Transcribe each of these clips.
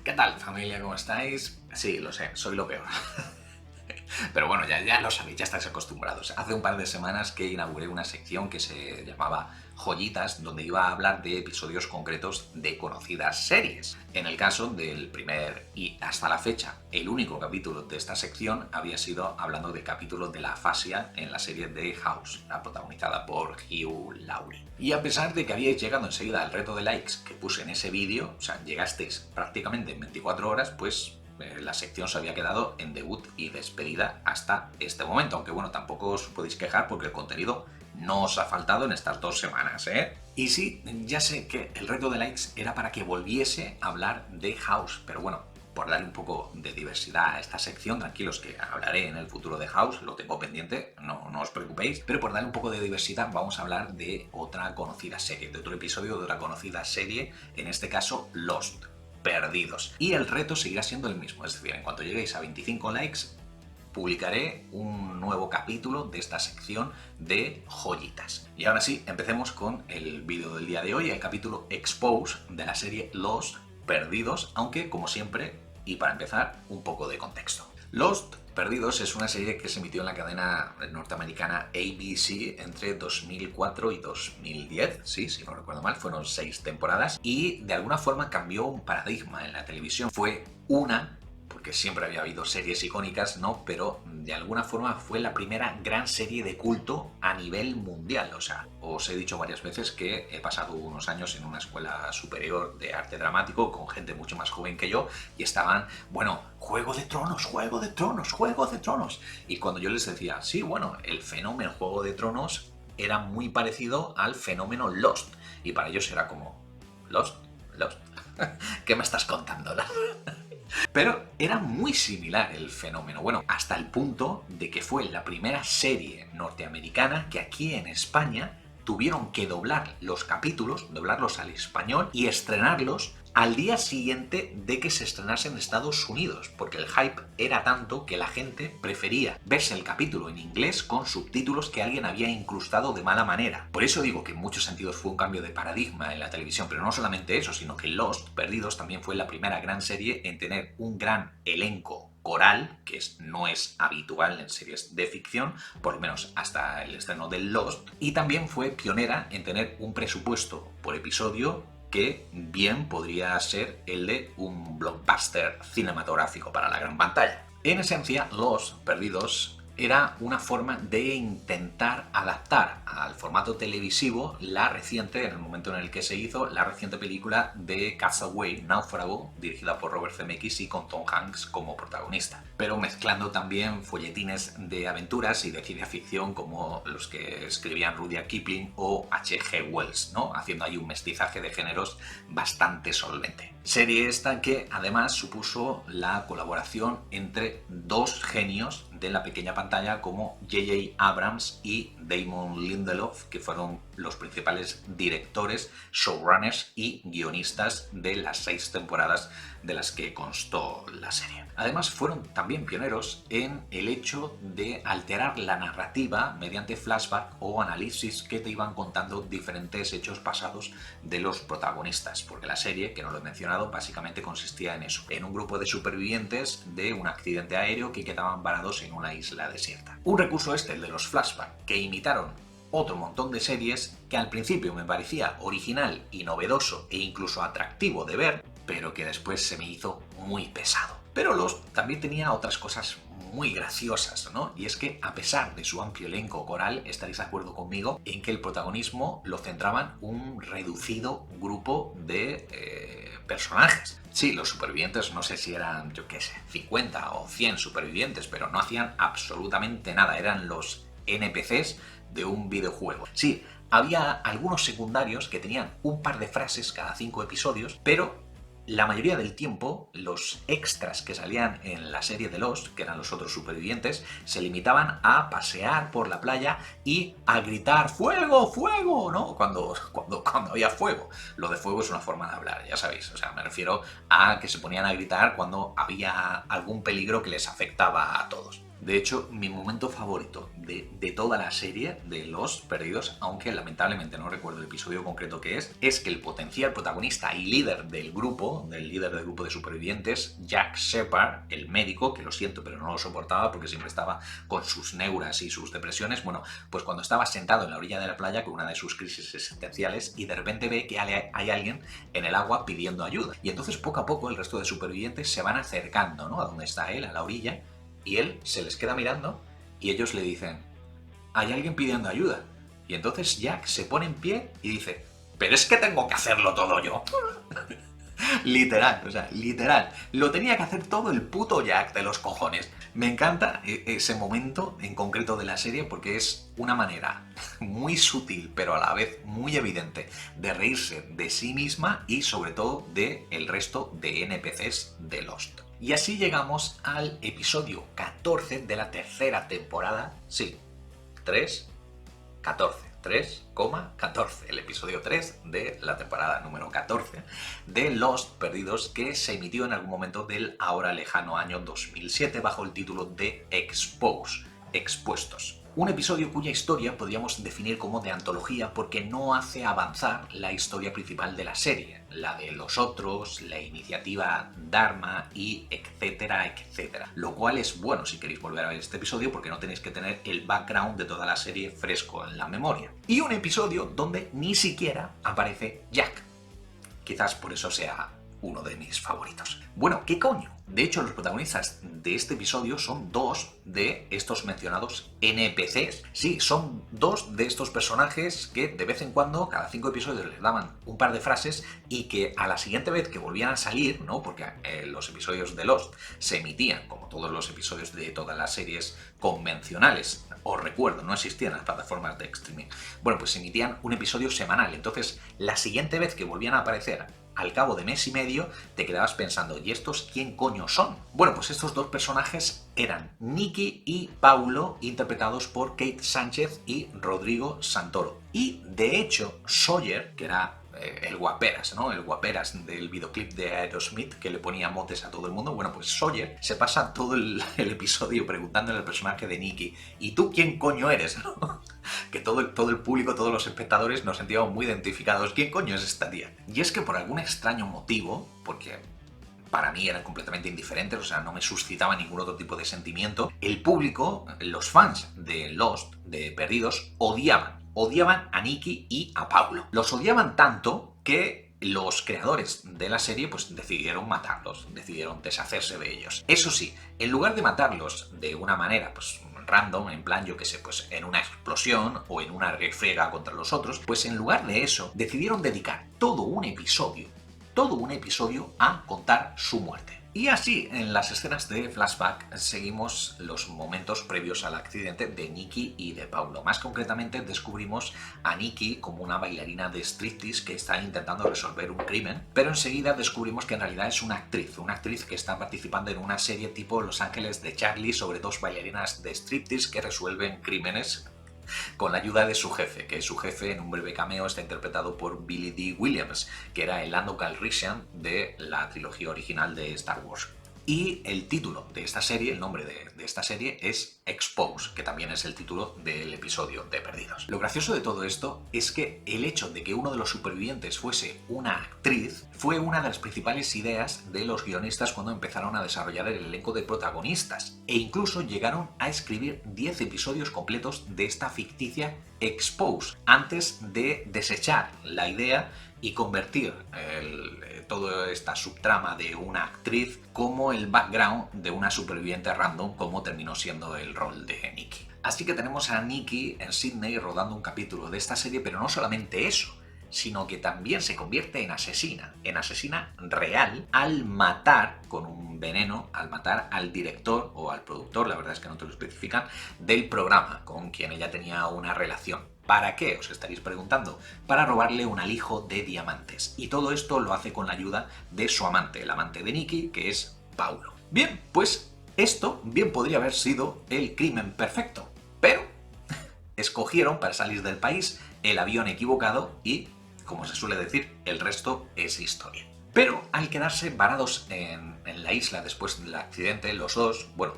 ¿Qué tal, familia? ¿Cómo estáis? Sí, lo sé, soy lo peor. Pero bueno, ya lo sabéis, ya estáis acostumbrados. Hace un par de semanas que inauguré una sección que se llamaba Joyitas, donde iba a hablar de episodios concretos de conocidas series. En el caso del primer y hasta la fecha, el único capítulo de esta sección había sido hablando de capítulos de la afasia en la serie de House, la protagonizada por Hugh Laurie. Y a pesar de que habíais llegado enseguida al reto de likes que puse en ese vídeo, o sea, llegasteis prácticamente en 24 horas, pues la sección se había quedado en debut y despedida hasta este momento, aunque bueno, tampoco os podéis quejar porque el contenido no os ha faltado en estas 2 semanas, ¿eh? Y sí, ya sé que el reto de likes era para que volviese a hablar de House, pero bueno, por darle un poco de diversidad a esta sección, tranquilos que hablaré en el futuro de House, lo tengo pendiente, no os preocupéis, pero por darle un poco de diversidad vamos a hablar de otra conocida serie, de otro episodio de otra conocida serie, en este caso Lost. Perdidos. Y el reto seguirá siendo el mismo, es decir, en cuanto lleguéis a 25 likes, publicaré un nuevo capítulo de esta sección de joyitas. Y ahora sí, empecemos con el vídeo del día de hoy, el capítulo Expose de la serie Lost, Perdidos, aunque como siempre, y para empezar, un poco de contexto. Lost, Perdidos es una serie que se emitió en la cadena norteamericana ABC entre 2004 y 2010, sí, si no recuerdo mal, fueron 6 temporadas y de alguna forma cambió un paradigma en la televisión. Fue porque siempre había habido series icónicas, ¿no? Pero de alguna forma fue la primera gran serie de culto a nivel mundial. O sea, os he dicho varias veces que he pasado unos años en una escuela superior de arte dramático con gente mucho más joven que yo y estaban, bueno, Juego de Tronos, Juego de Tronos, Juego de Tronos. Y cuando yo les decía, sí, bueno, el fenómeno Juego de Tronos era muy parecido al fenómeno Lost. Y para ellos era como, ¿Lost? ¿Lost? ¿Qué me estás contando? Pero era muy similar el fenómeno, bueno, hasta el punto de que fue la primera serie norteamericana que aquí en España tuvieron que doblar los capítulos, doblarlos al español y estrenarlos al día siguiente de que se estrenase en Estados Unidos, porque el hype era tanto que la gente prefería verse el capítulo en inglés con subtítulos que alguien había incrustado de mala manera. Por eso digo que en muchos sentidos fue un cambio de paradigma en la televisión, pero no solamente eso, sino que Lost, Perdidos, también fue la primera gran serie en tener un gran elenco coral, que no es habitual en series de ficción, por lo menos hasta el estreno de Lost, y también fue pionera en tener un presupuesto por episodio que bien podría ser el de un blockbuster cinematográfico para la gran pantalla. En esencia, Lost, Perdidos, era una forma de intentar adaptar al formato televisivo la reciente, en el momento en el que se hizo, la reciente película de Castaway, Náufrago, dirigida por Robert Zemeckis y con Tom Hanks como protagonista, pero mezclando también folletines de aventuras y de ciencia ficción como los que escribían Rudyard Kipling o H.G. Wells, ¿no? Haciendo ahí un mestizaje de géneros bastante solvente. Serie esta que además supuso la colaboración entre dos genios de la pequeña pantalla como J.J. Abrams y Damon Lindelof, que fueron los principales directores, showrunners y guionistas de las 6 temporadas de las que constó la serie. Además fueron también pioneros en el hecho de alterar la narrativa mediante flashback o análisis que te iban contando diferentes hechos pasados de los protagonistas, porque la serie, que no lo he mencionado, básicamente consistía en eso, en un grupo de supervivientes de un accidente aéreo que quedaban varados en una isla desierta. Un recurso el de los flashbacks, que imitaron otro montón de series que al principio me parecía original y novedoso e incluso atractivo de ver, pero que después se me hizo muy pesado. Pero Lost también tenía otras cosas muy graciosas, ¿no? Y es que a pesar de su amplio elenco coral, estaréis de acuerdo conmigo en que el protagonismo lo centraban un reducido grupo de personajes. Sí, los supervivientes, no sé si eran, yo qué sé, 50 o 100 supervivientes, pero no hacían absolutamente nada, eran los NPCs de un videojuego. Sí, había algunos secundarios que tenían un par de frases cada 5 episodios, pero la mayoría del tiempo los extras que salían en la serie de Lost, que eran los otros supervivientes, se limitaban a pasear por la playa y a gritar ¡fuego, fuego!, ¿no? Cuando había fuego. Lo de fuego es una forma de hablar, ya sabéis. O sea, me refiero a que se ponían a gritar cuando había algún peligro que les afectaba a todos. De hecho, mi momento favorito de toda la serie de Los Perdidos, aunque lamentablemente no recuerdo el episodio concreto que es que el potencial protagonista y líder del grupo de supervivientes, Jack Shepard, el médico, que lo siento, pero no lo soportaba porque siempre estaba con sus neuras y sus depresiones, bueno, pues cuando estaba sentado en la orilla de la playa con una de sus crisis existenciales y de repente ve que hay alguien en el agua pidiendo ayuda. Y entonces poco a poco el resto de supervivientes se van acercando, ¿no?, a donde está él, a la orilla, y él se les queda mirando y ellos le dicen, hay alguien pidiendo ayuda. Y entonces Jack se pone en pie y dice, pero es que tengo que hacerlo todo yo. Literal, o sea, literal. Lo tenía que hacer todo el puto Jack de los cojones. Me encanta ese momento en concreto de la serie porque es una manera muy sutil, pero a la vez muy evidente, de reírse de sí misma y sobre todo del resto de NPCs de Lost. Y así llegamos al episodio 14 de la tercera temporada. Sí, 3, 14. 3,14, el episodio 3 de la temporada número 14 de Lost Perdidos, que se emitió en algún momento del ahora lejano año 2007 bajo el título de Expose, Expuestos. Un episodio cuya historia podríamos definir como de antología porque no hace avanzar la historia principal de la serie, la de los otros, la iniciativa Dharma y etcétera, etcétera. Lo cual es bueno si queréis volver a ver este episodio porque no tenéis que tener el background de toda la serie fresco en la memoria. Y un episodio donde ni siquiera aparece Jack. Quizás por eso sea uno de mis favoritos. Bueno, ¿qué coño? De hecho, los protagonistas de este episodio son dos de estos mencionados NPCs. Sí, son dos de estos personajes que de vez en cuando, cada 5 episodios, les daban un par de frases y que a la siguiente vez que volvían a salir, ¿no?, porque los episodios de Lost se emitían, como todos los episodios de todas las series convencionales, os recuerdo, no existían las plataformas de streaming. Bueno, pues se emitían un episodio semanal. Entonces, la siguiente vez que volvían a aparecer, al cabo de mes y medio, te quedabas pensando, ¿y estos quién coño son? Bueno, pues estos dos personajes eran Nikki y Paulo, interpretados por Kate Sánchez y Rodrigo Santoro. Y, de hecho, Sawyer, que era el guaperas, ¿no?, el guaperas del videoclip de Aerosmith que le ponía motes a todo el mundo, bueno, pues Sawyer se pasa todo el episodio preguntándole al personaje de Nikki, ¿y tú quién coño eres?, ¿no? Que todo el público, todos los espectadores nos sentíamos muy identificados. ¿Quién coño es esta tía? Y es que por algún extraño motivo, porque para mí eran completamente indiferentes, o sea, no me suscitaba ningún otro tipo de sentimiento, el público, los fans de Lost, de Perdidos, odiaban a Nikki y a Paulo. Los odiaban tanto que los creadores de la serie pues decidieron matarlos, decidieron deshacerse de ellos. Eso sí, en lugar de matarlos de una manera pues random, en plan, yo qué sé, pues en una explosión o en una refriega contra los otros, pues en lugar de eso decidieron dedicar todo un episodio a contar su muerte. Y así, en las escenas de flashback, seguimos los momentos previos al accidente de Nikki y de Paulo. Más concretamente, descubrimos a Nikki como una bailarina de striptease que está intentando resolver un crimen, pero enseguida descubrimos que en realidad es una actriz que está participando en una serie tipo Los Ángeles de Charlie sobre dos bailarinas de striptease que resuelven crímenes con la ayuda de su jefe, que su jefe en un breve cameo está interpretado por Billy Dee Williams, que era el Lando Calrissian de la trilogía original de Star Wars. Y el título de esta serie, el nombre de esta serie es Expose, que también es el título del episodio de Perdidos. Lo gracioso de todo esto es que el hecho de que uno de los supervivientes fuese una actriz fue una de las principales ideas de los guionistas cuando empezaron a desarrollar el elenco de protagonistas, e incluso llegaron a escribir 10 episodios completos de esta ficticia Expose, antes de desechar la idea y convertir toda esta subtrama de una actriz como el background de una superviviente random, como terminó siendo el rol de Nikki. Así que tenemos a Nikki en Sydney rodando un capítulo de esta serie, pero no solamente eso, sino que también se convierte en asesina real, al matar con un veneno, al matar al director o al productor, la verdad es que no te lo especifican, del programa con quien ella tenía una relación. ¿Para qué? Os estaréis preguntando. Para robarle un alijo de diamantes. Y todo esto lo hace con la ayuda de su amante, el amante de Nikki, que es Paulo. Bien, pues esto bien podría haber sido el crimen perfecto, pero escogieron para salir del país el avión equivocado y, como se suele decir, el resto es historia. Pero al quedarse varados en la isla después del accidente, los dos, bueno,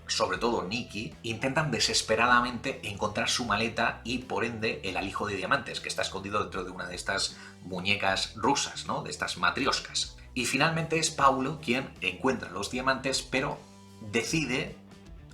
sobre todo Nikki, intentan desesperadamente encontrar su maleta y por ende el alijo de diamantes que está escondido dentro de una de estas muñecas rusas, ¿no? De estas matrioscas. Y finalmente es Paulo quien encuentra los diamantes, pero decide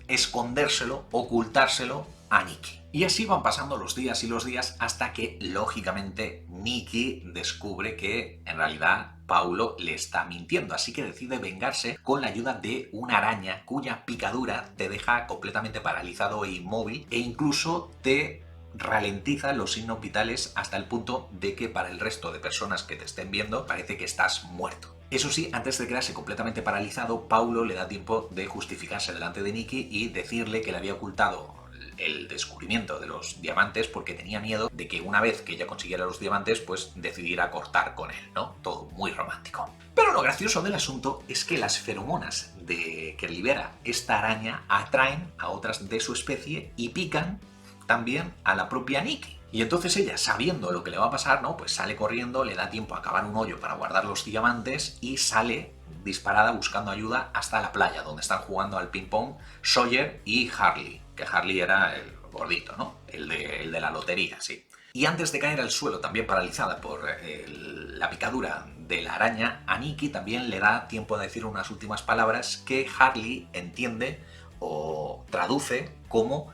escondérselo, ocultárselo a Nikki. Y así van pasando los días y los días hasta que, lógicamente, Nikki descubre que, en realidad, Paulo le está mintiendo. Así que decide vengarse con la ayuda de una araña cuya picadura te deja completamente paralizado e inmóvil e incluso te ralentiza los signos vitales hasta el punto de que para el resto de personas que te estén viendo parece que estás muerto. Eso sí, antes de quedarse completamente paralizado, Paulo le da tiempo de justificarse delante de Nikki y decirle que le había ocultado el descubrimiento de los diamantes porque tenía miedo de que una vez que ella consiguiera los diamantes, pues decidiera cortar con él, ¿no? Todo muy romántico. Pero lo gracioso del asunto es que las feromonas que libera esta araña atraen a otras de su especie y pican también a la propia Nikki. Y entonces ella, sabiendo lo que le va a pasar, ¿no? Pues sale corriendo, le da tiempo a cavar un hoyo para guardar los diamantes y sale disparada buscando ayuda hasta la playa, donde están jugando al ping-pong Sawyer y Harley, que Harley era el gordito, ¿no? El de la lotería, sí. Y antes de caer al suelo, también paralizada por la picadura de la araña, a Nikki también le da tiempo de decir unas últimas palabras que Harley entiende o traduce como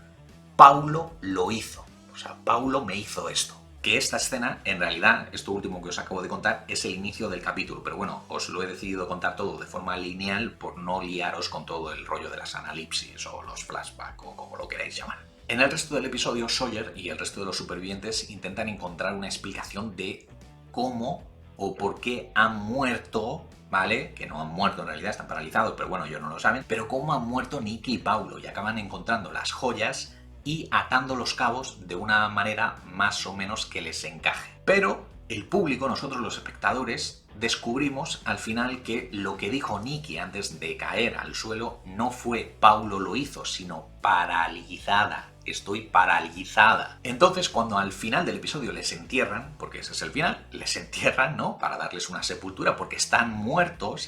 Paulo lo hizo. O sea, Paulo me hizo esto. Que esta escena, en realidad, esto último que os acabo de contar, es el inicio del capítulo. Pero bueno, os lo he decidido contar todo de forma lineal por no liaros con todo el rollo de las analipsis o los flashbacks o como lo queráis llamar. En el resto del episodio, Sawyer y el resto de los supervivientes intentan encontrar una explicación de cómo o por qué han muerto, ¿vale? Que no han muerto en realidad, están paralizados, pero bueno, ellos no lo saben. Pero cómo han muerto Nikki y Paulo y acaban encontrando las joyas y atando los cabos de una manera más o menos que les encaje. Pero el público, nosotros los espectadores, descubrimos al final que lo que dijo Nikki antes de caer al suelo no fue Paulo lo hizo, sino paralizada. Estoy paralizada. Entonces, cuando al final del episodio les entierran, porque ese es el final, les entierran, ¿no? Para darles una sepultura, porque están muertos,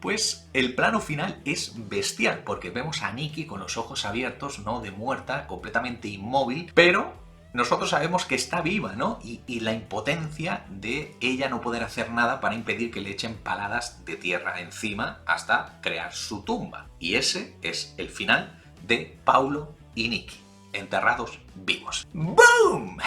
pues el plano final es bestial, porque vemos a Nikki con los ojos abiertos, ¿no? De muerta, completamente inmóvil, pero nosotros sabemos que está viva, ¿no? Y la impotencia de ella no poder hacer nada para impedir que le echen paladas de tierra encima hasta crear su tumba. Y ese es el final de Paulo y Nikki, enterrados vivos. ¡Boom!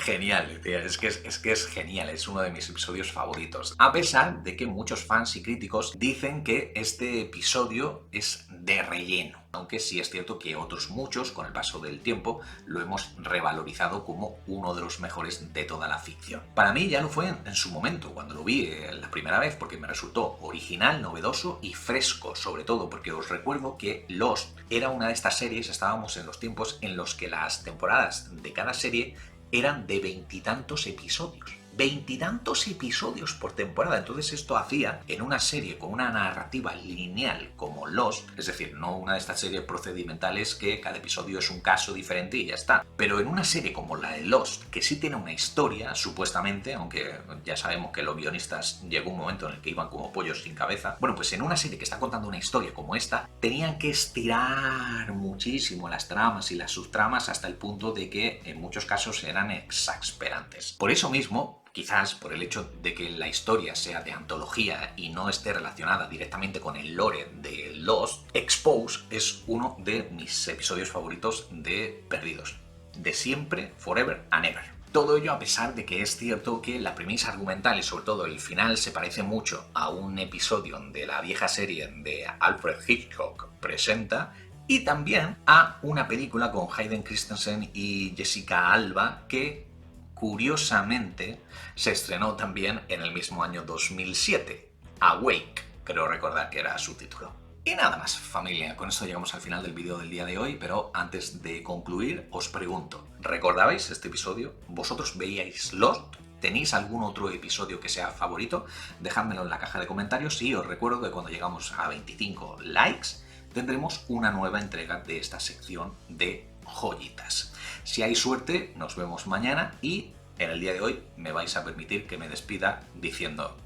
Genial, tío. Es que es genial, es uno de mis episodios favoritos. A pesar de que muchos fans y críticos dicen que este episodio es de relleno. Aunque sí es cierto que otros muchos, con el paso del tiempo, lo hemos revalorizado como uno de los mejores de toda la ficción. Para mí ya lo fue en su momento, cuando lo vi la primera vez, porque me resultó original, novedoso y fresco, sobre todo porque os recuerdo que Lost era una de estas series, estábamos en los tiempos en los que las temporadas de cada serie eran de 20 y tantos episodios. 20 y tantos episodios por temporada. Entonces esto hacía, en una serie con una narrativa lineal como Lost, es decir, no una de estas series procedimentales que cada episodio es un caso diferente y ya está, pero en una serie como la de Lost, que sí tiene una historia, supuestamente, aunque ya sabemos que los guionistas llegó un momento en el que iban como pollos sin cabeza, bueno, pues en una serie que está contando una historia como esta, tenían que estirar muchísimo las tramas y las subtramas hasta el punto de que en muchos casos eran exasperantes. Por eso mismo, quizás por el hecho de que la historia sea de antología y no esté relacionada directamente con el lore de Lost, Expose es uno de mis episodios favoritos de Perdidos. De siempre, forever and ever. Todo ello a pesar de que es cierto que la premisa argumental y sobre todo el final se parece mucho a un episodio de la vieja serie de Alfred Hitchcock Presenta y también a una película con Hayden Christensen y Jessica Alba que curiosamente se estrenó también en el mismo año 2007, Awake, creo recordar que era su título. Y nada más, familia, con esto llegamos al final del vídeo del día de hoy, pero antes de concluir os pregunto, ¿recordabais este episodio? ¿Vosotros veíais Lost? ¿Tenéis algún otro episodio que sea favorito? Dejádmelo en la caja de comentarios y os recuerdo que cuando llegamos a 25 likes tendremos una nueva entrega de esta sección de joyitas. Si hay suerte, nos vemos mañana y en el día de hoy me vais a permitir que me despida diciendo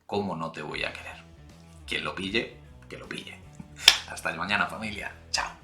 ¿cómo no te voy a querer? Quien lo pille, que que lo pille. Hasta mañana, familia. Chao.